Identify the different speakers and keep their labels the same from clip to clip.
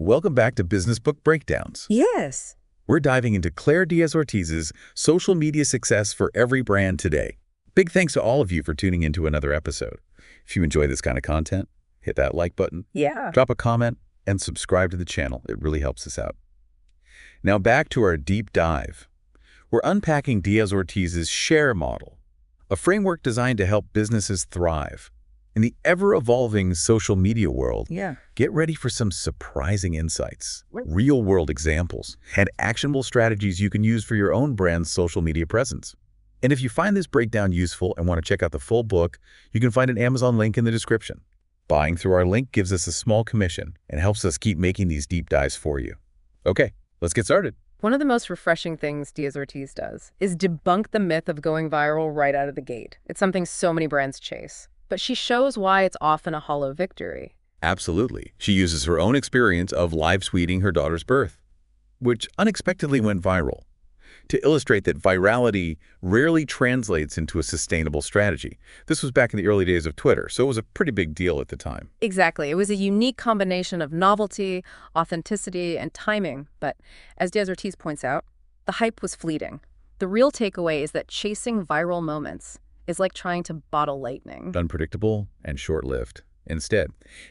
Speaker 1: Welcome back to Business Book Breakdowns.
Speaker 2: Yes.
Speaker 1: We're diving into Claire Diaz-Ortiz's social media success for every brand today. Big thanks to all of you for tuning into another episode. If you enjoy this kind of content, hit that like button,
Speaker 2: Yeah.
Speaker 1: drop a comment, and subscribe to the channel. It really helps us out. Now back to our deep dive. We're unpacking Diaz-Ortiz's SHARE model, a framework designed to help businesses thrive. In the ever-evolving social media world, get ready for some surprising insights, real-world examples, and actionable strategies you can use for your own brand's social media presence. And if you find this breakdown useful and want to check out the full book, you can find an Amazon link in the description. Buying through our link gives us a small commission and helps us keep making these deep dives for you. Okay, let's get started.
Speaker 2: One of the most refreshing things Diaz-Ortiz does is debunk the myth of going viral right out of the gate. It's something so many brands chase. But she shows why it's often a hollow victory.
Speaker 1: Absolutely. She uses her own experience of live tweeting her daughter's birth, which unexpectedly went viral, to illustrate that virality rarely translates into a sustainable strategy. This was back in the early days of Twitter, so it was a pretty big deal at the time.
Speaker 2: Exactly. It was a unique combination of novelty, authenticity, and timing. But as Diaz-Ortiz points out, the hype was fleeting. The real takeaway is that chasing viral moments is like trying to bottle lightning.
Speaker 1: Unpredictable and short-lived. Instead,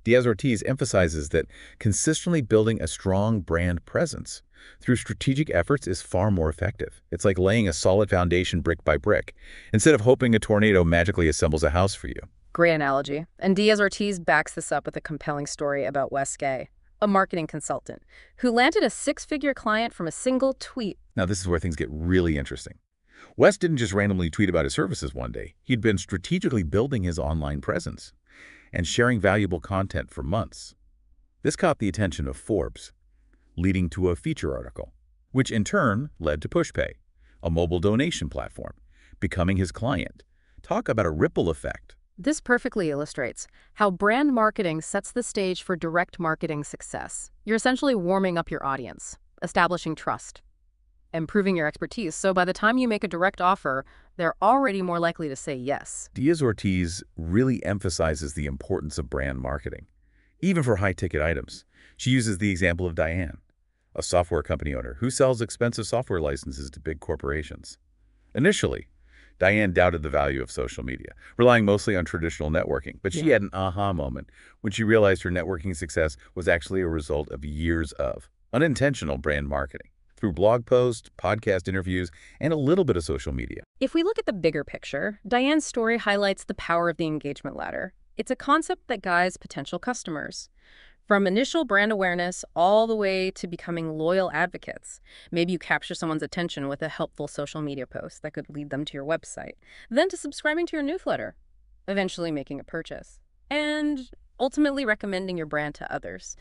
Speaker 1: Diaz-Ortiz emphasizes that consistently building a strong brand presence through strategic efforts is far more effective. It's like laying a solid foundation brick by brick, instead of hoping a tornado magically assembles a house for you.
Speaker 2: Great analogy. And Diaz-Ortiz backs this up with a compelling story about Wes Gay, a marketing consultant, who landed a six-figure client from a single tweet.
Speaker 1: Now, this is where things get really interesting. Wes didn't just randomly tweet about his services one day. He'd been strategically building his online presence and sharing valuable content for months. This caught the attention of Forbes, leading to a feature article, which in turn led to PushPay, a mobile donation platform, becoming his client. Talk about a ripple effect.
Speaker 2: This perfectly illustrates how brand marketing sets the stage for direct marketing success. You're essentially warming up your audience, establishing trust, improving your expertise, so by the time you make a direct offer, they're already more likely to say yes.
Speaker 1: Diaz-Ortiz really emphasizes the importance of brand marketing, even for high-ticket items. She uses the example of Diane, a software company owner who sells expensive software licenses to big corporations. Initially, Diane doubted the value of social media, relying mostly on traditional networking, but she had an aha moment when she realized her networking success was actually a result of years of unintentional brand marketing, through blog posts, podcast interviews, and a little bit of social media.
Speaker 2: If we look at the bigger picture, Diane's story highlights the power of the engagement ladder. It's a concept that guides potential customers, from initial brand awareness all the way to becoming loyal advocates. Maybe you capture someone's attention with a helpful social media post that could lead them to your website, then to subscribing to your newsletter, eventually making a purchase, and ultimately recommending your brand to others.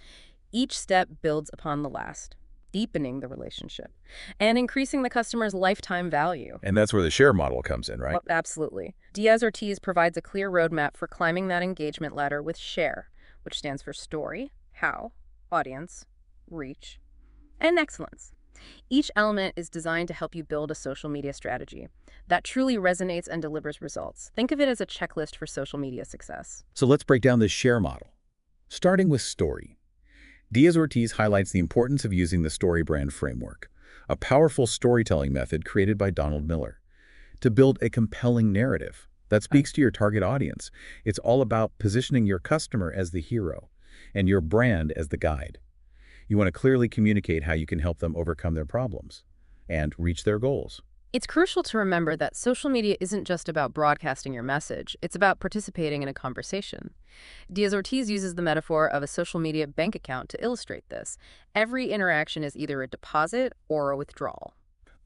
Speaker 2: Each step builds upon the last, deepening the relationship and increasing the customer's lifetime value.
Speaker 1: And that's where the SHARE model comes in, right?
Speaker 2: Well, absolutely. Diaz-Ortiz provides a clear roadmap for climbing that engagement ladder with SHARE, which stands for story, how, audience, reach, and excellence. Each element is designed to help you build a social media strategy that truly resonates and delivers results. Think of it as a checklist for social media success.
Speaker 1: So let's break down this SHARE model, starting with story. Diaz-Ortiz highlights the importance of using the story brand framework, a powerful storytelling method created by Donald Miller, to build a compelling narrative that speaks to your target audience. It's all about positioning your customer as the hero and your brand as the guide. You want to clearly communicate how you can help them overcome their problems and reach their goals.
Speaker 2: It's crucial to remember that social media isn't just about broadcasting your message. It's about participating in a conversation. Diaz-Ortiz uses the metaphor of a social media bank account to illustrate this. Every interaction is either a deposit or a withdrawal.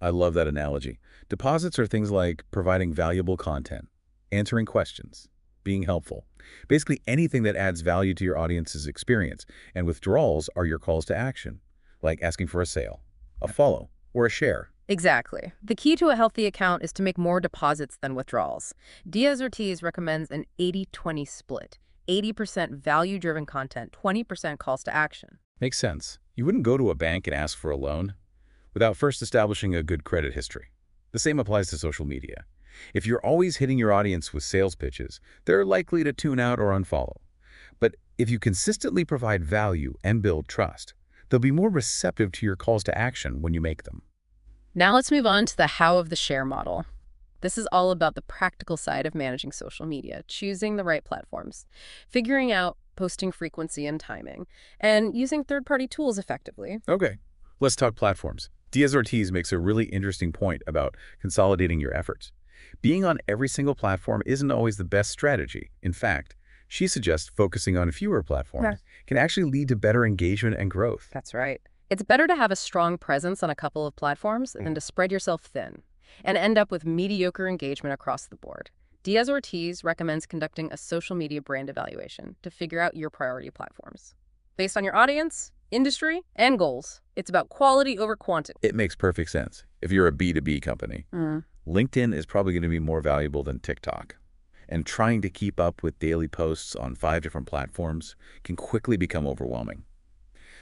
Speaker 1: I love that analogy. Deposits are things like providing valuable content, answering questions, being helpful. Basically anything that adds value to your audience's experience. And withdrawals are your calls to action, like asking for a sale, a follow, or a share.
Speaker 2: Exactly. The key to a healthy account is to make more deposits than withdrawals. Diaz-Ortiz recommends an 80-20 split. 80% value-driven content, 20% calls to action.
Speaker 1: Makes sense. You wouldn't go to a bank and ask for a loan without first establishing a good credit history. The same applies to social media. If you're always hitting your audience with sales pitches, they're likely to tune out or unfollow. But if you consistently provide value and build trust, They'll be more receptive to your calls to action when you make them.
Speaker 2: Now let's move on to the how of the share model. This is all about the practical side of managing social media, choosing the right platforms, figuring out posting frequency and timing, and using third-party tools effectively.
Speaker 1: Okay, let's talk platforms. Diaz-Ortiz makes a really interesting point about consolidating your efforts. Being on every single platform isn't always the best strategy. In fact, she suggests focusing on fewer platforms can actually lead to better engagement and growth.
Speaker 2: That's right. It's better to have a strong presence on a couple of platforms than to spread yourself thin and end up with mediocre engagement across the board. Diaz-Ortiz recommends conducting a social media brand evaluation to figure out your priority platforms. Based on your audience, industry, and goals, it's about quality over quantity.
Speaker 1: It makes perfect sense. If you're a B2B company, LinkedIn is probably going to be more valuable than TikTok. And trying to keep up with daily posts on 5 different platforms can quickly become overwhelming,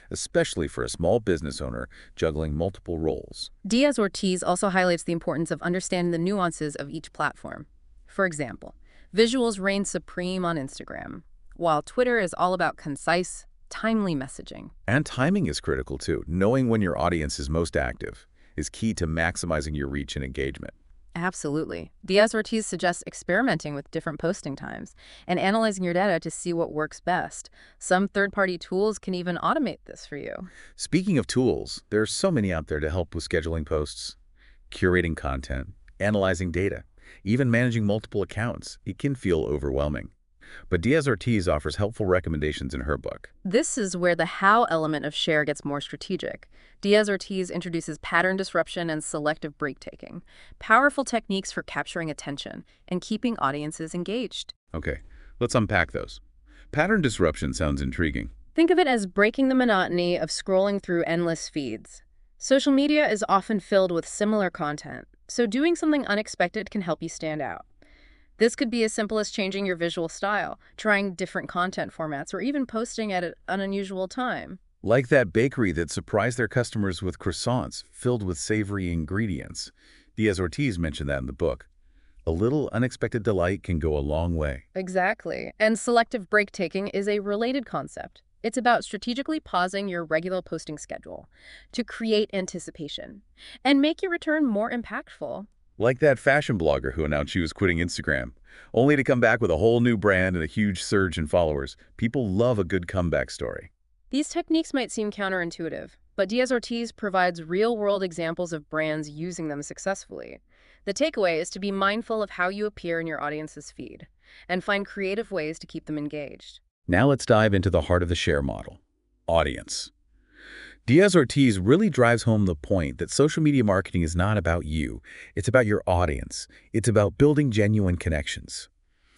Speaker 1: especially for a small business owner juggling multiple roles.
Speaker 2: Diaz-Ortiz also highlights the importance of understanding the nuances of each platform. For example, visuals reign supreme on Instagram, while Twitter is all about concise, timely messaging.
Speaker 1: And timing is critical too. Knowing when your audience is most active is key to maximizing your reach and engagement.
Speaker 2: Absolutely. Diaz-Ortiz suggests experimenting with different posting times and analyzing your data to see what works best. Some third-party tools can even automate this for you.
Speaker 1: Speaking of tools, there are so many out there to help with scheduling posts, curating content, analyzing data, even managing multiple accounts. It can feel overwhelming. But Diaz-Ortiz offers helpful recommendations in her book.
Speaker 2: This is where the how element of share gets more strategic. Diaz-Ortiz introduces pattern disruption and selective break-taking, powerful techniques for capturing attention and keeping audiences engaged.
Speaker 1: Okay, let's unpack those. Pattern disruption sounds intriguing.
Speaker 2: Think of it as breaking the monotony of scrolling through endless feeds. Social media is often filled with similar content, so doing something unexpected can help you stand out. This could be as simple as changing your visual style, trying different content formats, or even posting at an unusual time.
Speaker 1: Like that bakery that surprised their customers with croissants filled with savory ingredients. Diaz-Ortiz mentioned that in the book. A little unexpected delight can go a long way.
Speaker 2: Exactly. And selective break-taking is a related concept. It's about strategically pausing your regular posting schedule to create anticipation and make your return more impactful.
Speaker 1: Like that fashion blogger who announced she was quitting Instagram, only to come back with a whole new brand and a huge surge in followers. People love a good comeback story.
Speaker 2: These techniques might seem counterintuitive, but Diaz-Ortiz provides real-world examples of brands using them successfully. The takeaway is to be mindful of how you appear in your audience's feed and find creative ways to keep them engaged.
Speaker 1: Now let's dive into the heart of the share model, audience. Diaz-Ortiz really drives home the point that social media marketing is not about you. It's about your audience. It's about building genuine connections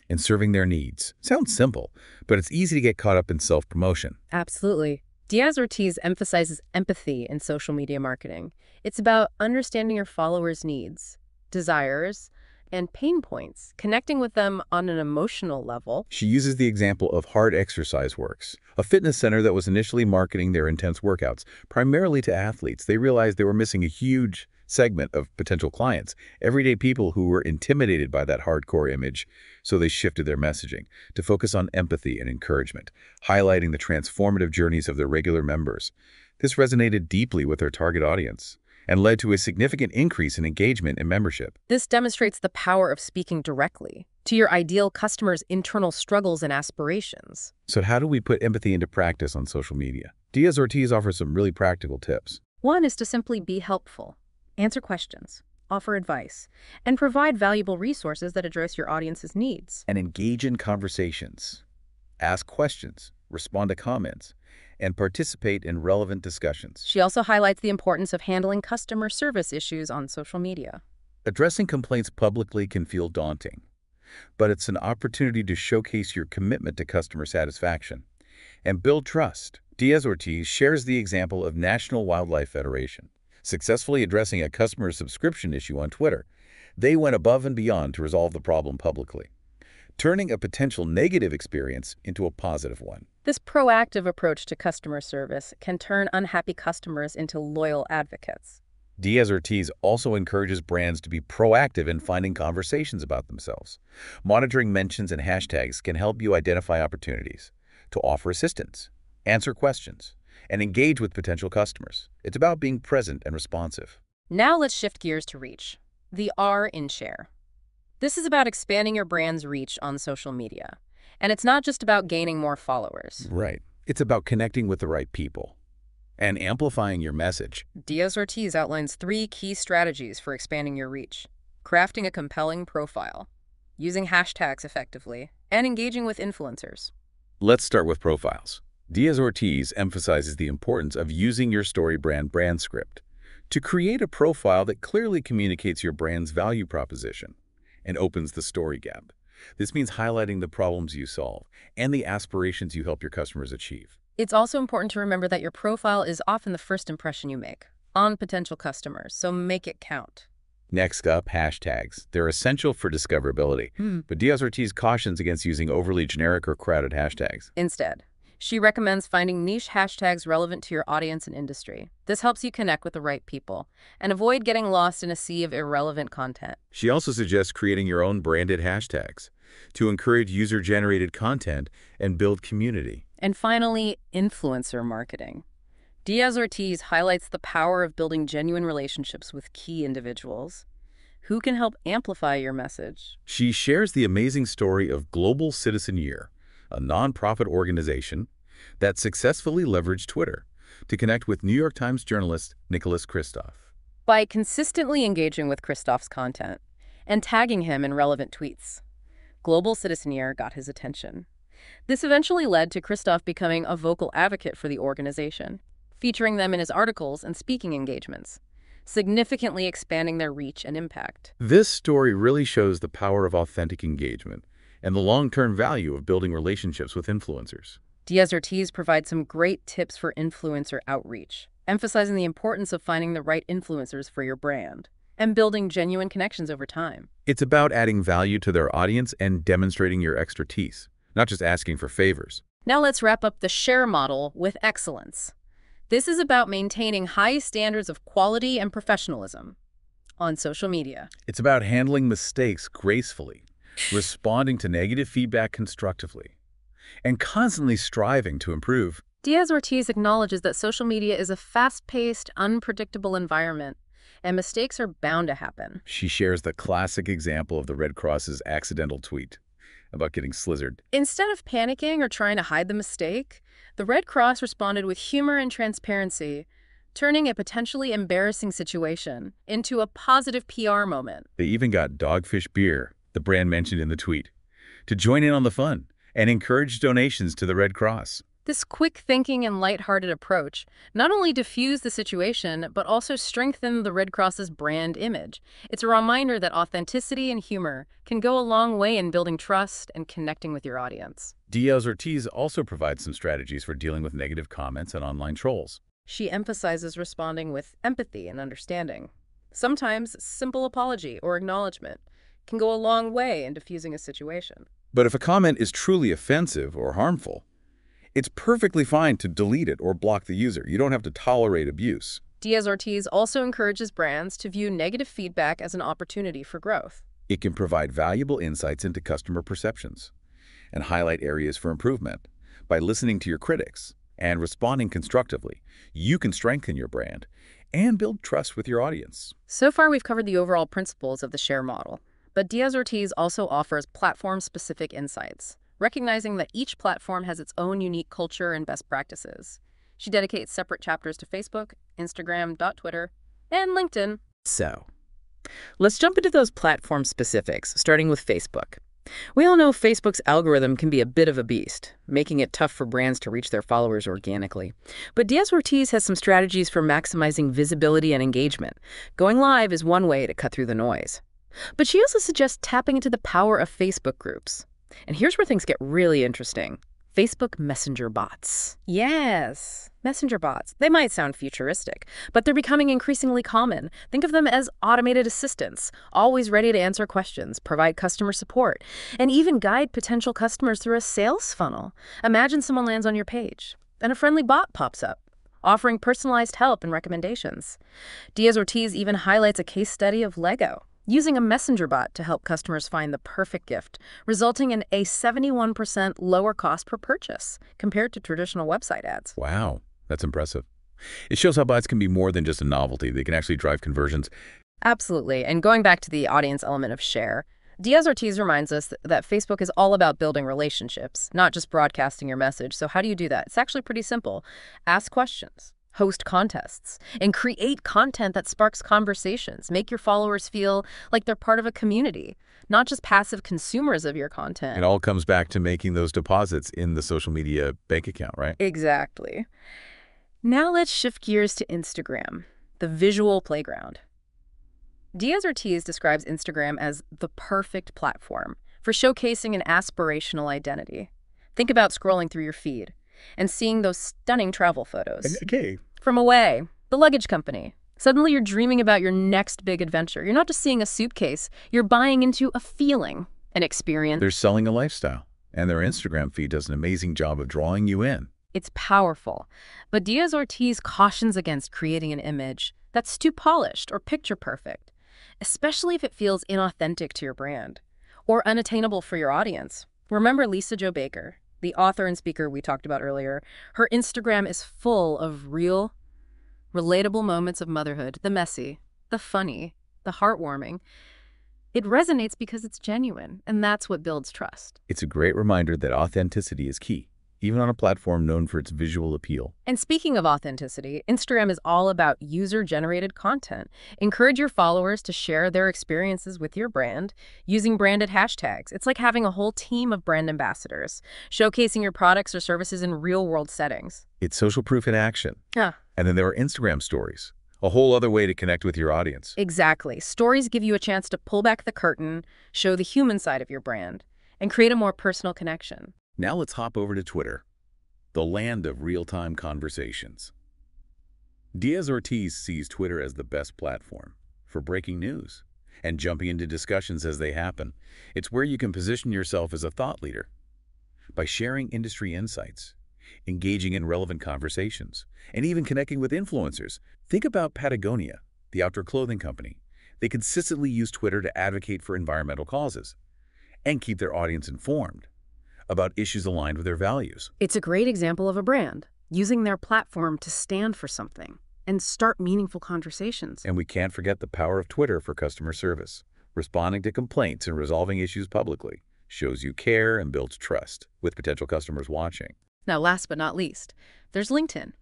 Speaker 1: and serving their needs. Sounds simple, but it's easy to get caught up in self-promotion.
Speaker 2: Absolutely. Diaz-Ortiz emphasizes empathy in social media marketing. It's about understanding your followers' needs, desires, and pain points, connecting with them on an emotional level.
Speaker 1: She uses the example of Hard Exercise Works, a fitness center that was initially marketing their intense workouts, primarily to athletes. They realized they were missing a huge segment of potential clients, everyday people who were intimidated by that hardcore image, so they shifted their messaging to focus on empathy and encouragement, highlighting the transformative journeys of their regular members. This resonated deeply with their target audience and led to a significant increase in engagement and membership.
Speaker 2: This demonstrates the power of speaking directly to your ideal customer's internal struggles and aspirations.
Speaker 1: So how do we put empathy into practice on social media? Diaz-Ortiz offers some really practical tips.
Speaker 2: One is to simply be helpful, answer questions, offer advice, and provide valuable resources that address your audience's needs.
Speaker 1: And engage in conversations. Ask questions, respond to comments, and participate in relevant discussions.
Speaker 2: She also highlights the importance of handling customer service issues on social media.
Speaker 1: Addressing complaints publicly can feel daunting, but it's an opportunity to showcase your commitment to customer satisfaction and build trust. Diaz-Ortiz shares the example of National Wildlife Federation, successfully addressing a customer subscription issue on Twitter. They went above and beyond to resolve the problem publicly, turning a potential negative experience into a positive one.
Speaker 2: This proactive approach to customer service can turn unhappy customers into loyal advocates.
Speaker 1: Diaz-Ortiz also encourages brands to be proactive in finding conversations about themselves. Monitoring mentions and hashtags can help you identify opportunities to offer assistance, answer questions, and engage with potential customers. It's about being present and responsive.
Speaker 2: Now let's shift gears to reach. The R in share. This is about expanding your brand's reach on social media. And it's not just about gaining more followers.
Speaker 1: Right. It's about connecting with the right people and amplifying your message.
Speaker 2: Diaz-Ortiz outlines 3 key strategies for expanding your reach: crafting a compelling profile, using hashtags effectively, and engaging with influencers.
Speaker 1: Let's start with profiles. Diaz-Ortiz emphasizes the importance of using your story brand script to create a profile that clearly communicates your brand's value proposition and opens the story gap. This means highlighting the problems you solve and the aspirations you help your customers achieve.
Speaker 2: It's also important to remember that your profile is often the first impression you make on potential customers, so make it count.
Speaker 1: Next up, hashtags. They're essential for discoverability, but Diaz-Ortiz cautions against using overly generic or crowded hashtags.
Speaker 2: Instead, she recommends finding niche hashtags relevant to your audience and industry. This helps you connect with the right people and avoid getting lost in a sea of irrelevant content.
Speaker 1: She also suggests creating your own branded hashtags to encourage user-generated content and build community.
Speaker 2: And finally, influencer marketing. Diaz-Ortiz highlights the power of building genuine relationships with key individuals who can help amplify your message.
Speaker 1: She shares the amazing story of Global Citizen Year, a nonprofit organization that successfully leveraged Twitter to connect with New York Times journalist Nicholas Kristof.
Speaker 2: By consistently engaging with Kristof's content and tagging him in relevant tweets, Global Citizen Year got his attention. This eventually led to Kristof becoming a vocal advocate for the organization, featuring them in his articles and speaking engagements, significantly expanding their reach and impact.
Speaker 1: This story really shows the power of authentic engagement and the long-term value of building relationships with influencers.
Speaker 2: Diaz-Ortiz provides some great tips for influencer outreach, emphasizing the importance of finding the right influencers for your brand and building genuine connections over time.
Speaker 1: It's about adding value to their audience and demonstrating your expertise, not just asking for favors.
Speaker 2: Now let's wrap up the share model with excellence. This is about maintaining high standards of quality and professionalism on social media.
Speaker 1: It's about handling mistakes gracefully, responding to negative feedback constructively, and constantly striving to improve.
Speaker 2: Diaz-Ortiz acknowledges that social media is a fast-paced, unpredictable environment, and mistakes are bound to happen.
Speaker 1: She shares the classic example of the Red Cross's accidental tweet about getting slizzard.
Speaker 2: Instead of panicking or trying to hide the mistake, the Red Cross responded with humor and transparency, turning a potentially embarrassing situation into a positive PR moment.
Speaker 1: They even got Dogfish Beer, the brand mentioned in the tweet, to join in on the fun and encourage donations to the Red Cross.
Speaker 2: This quick thinking and lighthearted approach not only diffused the situation, but also strengthened the Red Cross's brand image. It's a reminder that authenticity and humor can go a long way in building trust and connecting with your audience.
Speaker 1: Diaz-Ortiz also provides some strategies for dealing with negative comments and online trolls.
Speaker 2: She emphasizes responding with empathy and understanding. Sometimes a simple apology or acknowledgement can go a long way in diffusing a situation.
Speaker 1: But if a comment is truly offensive or harmful, it's perfectly fine to delete it or block the user. You don't have to tolerate abuse.
Speaker 2: Diaz-Ortiz also encourages brands to view negative feedback as an opportunity for growth.
Speaker 1: It can provide valuable insights into customer perceptions and highlight areas for improvement. By listening to your critics and responding constructively, you can strengthen your brand and build trust with your audience.
Speaker 2: So far, we've covered the overall principles of the share model, but Diaz-Ortiz also offers platform-specific insights, recognizing that each platform has its own unique culture and best practices. She dedicates separate chapters to Facebook, Instagram, Twitter, and LinkedIn.
Speaker 3: So, let's jump into those platform specifics, starting with Facebook. We all know Facebook's algorithm can be a bit of a beast, making it tough for brands to reach their followers organically. But Diaz-Ortiz has some strategies for maximizing visibility and engagement. Going live is one way to cut through the noise. But she also suggests tapping into the power of Facebook groups. And here's where things get really interesting. Facebook Messenger bots. Yes, Messenger bots. They might sound futuristic, but they're becoming increasingly common. Think of them as automated assistants, always ready to answer questions, provide customer support, and even guide potential customers through a sales funnel. Imagine someone lands on your page, and a friendly bot pops up, offering personalized help and recommendations. Diaz-Ortiz even highlights a case study of Lego using a messenger bot to help customers find the perfect gift, resulting in a 71% lower cost per purchase compared to traditional website ads.
Speaker 1: Wow, That's impressive. It shows how bots can be more than just a novelty. They can actually drive conversions.
Speaker 2: Absolutely. And going back to the audience element of share, Diaz-Ortiz reminds us that Facebook is all about building relationships, not just broadcasting your message. So how do you do that? It's actually pretty simple. Ask questions, host contests, and create content that sparks conversations. Make your followers feel like they're part of a community, not just passive consumers of your content.
Speaker 1: It all comes back to making those deposits in the social media bank account, right?
Speaker 2: Exactly. Now let's shift gears to Instagram, the visual playground. Diaz-Ortiz describes Instagram as the perfect platform for showcasing an aspirational identity. Think about scrolling through your feed and seeing those stunning travel photos.
Speaker 1: Okay.
Speaker 2: From Away, the luggage company. Suddenly you're dreaming about your next big adventure. You're not just seeing a suitcase, you're buying into a feeling, an experience.
Speaker 1: They're selling a lifestyle, and their Instagram feed does an amazing job of drawing you in.
Speaker 2: It's powerful, but Diaz-Ortiz cautions against creating an image that's too polished or picture-perfect, especially if it feels inauthentic to your brand or unattainable for your audience. Remember Lisa Jo Baker, the author and speaker we talked about earlier? Her Instagram is full of real, relatable moments of motherhood, the messy, the funny, the heartwarming. It resonates because it's genuine, and that's what builds trust.
Speaker 1: It's a great reminder that authenticity is key, even on a platform known for its visual appeal.
Speaker 2: And speaking of authenticity, Instagram is all about user-generated content. Encourage your followers to share their experiences with your brand using branded hashtags. It's like having a whole team of brand ambassadors, showcasing your products or services in real-world settings.
Speaker 1: It's social proof in action.
Speaker 2: Yeah.
Speaker 1: And then there are Instagram stories, a whole other way to connect with your audience.
Speaker 2: Exactly. Stories give you a chance to pull back the curtain, show the human side of your brand, and create a more personal connection.
Speaker 1: Now let's hop over to Twitter, the land of real-time conversations. Diaz-Ortiz sees Twitter as the best platform for breaking news and jumping into discussions as they happen. It's where you can position yourself as a thought leader by sharing industry insights, engaging in relevant conversations, and even connecting with influencers. Think about Patagonia, the outdoor clothing company. They consistently use Twitter to advocate for environmental causes and keep their audience informed about issues aligned with their values.
Speaker 2: It's a great example of a brand using their platform to stand for something and start meaningful conversations.
Speaker 1: And we can't forget the power of Twitter for customer service. Responding to complaints and resolving issues publicly shows you care and builds trust with potential customers watching.
Speaker 2: Now, last but not least, there's LinkedIn,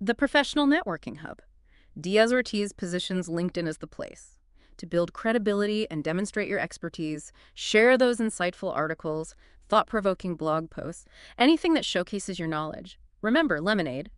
Speaker 2: the professional networking hub. Diaz-Ortiz positions LinkedIn as the place to build credibility and demonstrate your expertise, share those insightful articles, thought-provoking blog posts, anything that showcases your knowledge. Remember Lemonade,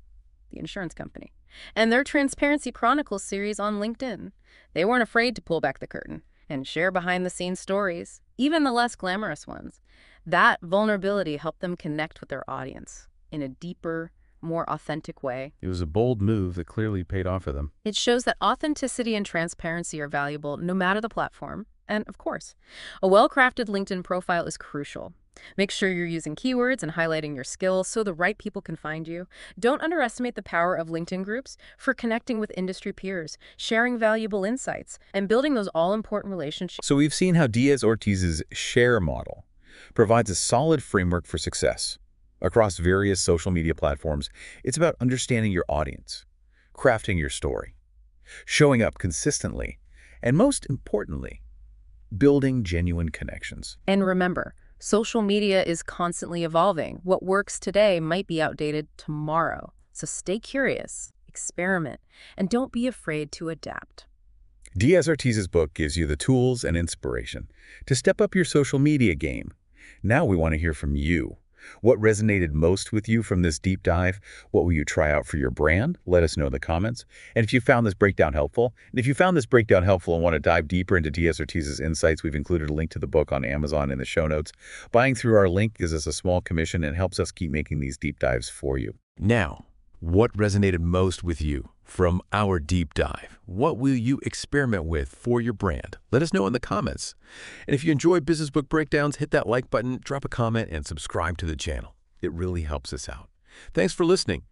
Speaker 2: the insurance company, and their Transparency Chronicles series on LinkedIn. They weren't afraid to pull back the curtain and share behind-the-scenes stories, even the less glamorous ones. That vulnerability helped them connect with their audience in a deeper, more authentic way.
Speaker 1: It was a bold move that clearly paid off for them.
Speaker 2: It shows that authenticity and transparency are valuable no matter the platform. And, of course, a well-crafted LinkedIn profile is crucial. Make sure you're using keywords and highlighting your skills so the right people can find you. Don't underestimate the power of LinkedIn groups for connecting with industry peers, sharing valuable insights, and building those all-important relationships.
Speaker 1: So we've seen how Diaz-Ortiz's share model provides a solid framework for success. Across various social media platforms, it's about understanding your audience, crafting your story, showing up consistently, and most importantly, building genuine connections.
Speaker 2: And remember, social media is constantly evolving. What works today might be outdated tomorrow. So stay curious, experiment, and don't be afraid to adapt.
Speaker 1: Diaz-Ortiz's book gives you the tools and inspiration to step up your social media game. Now we want to hear from you. What resonated most with you from this deep dive? What will you try out for your brand? Let us know in the comments. And if you found this breakdown helpful, and want to dive deeper into Diaz-Ortiz's insights, we've included a link to the book on Amazon in the show notes. Buying through our link gives us a small commission and helps us keep making these deep dives for you. Now, what resonated most with you from our deep dive? What will you experiment with for your brand? Let us know in the comments. And if you enjoy Business Book Breakdowns, hit that like button, drop a comment, and subscribe to the channel. It really helps us out. Thanks for listening.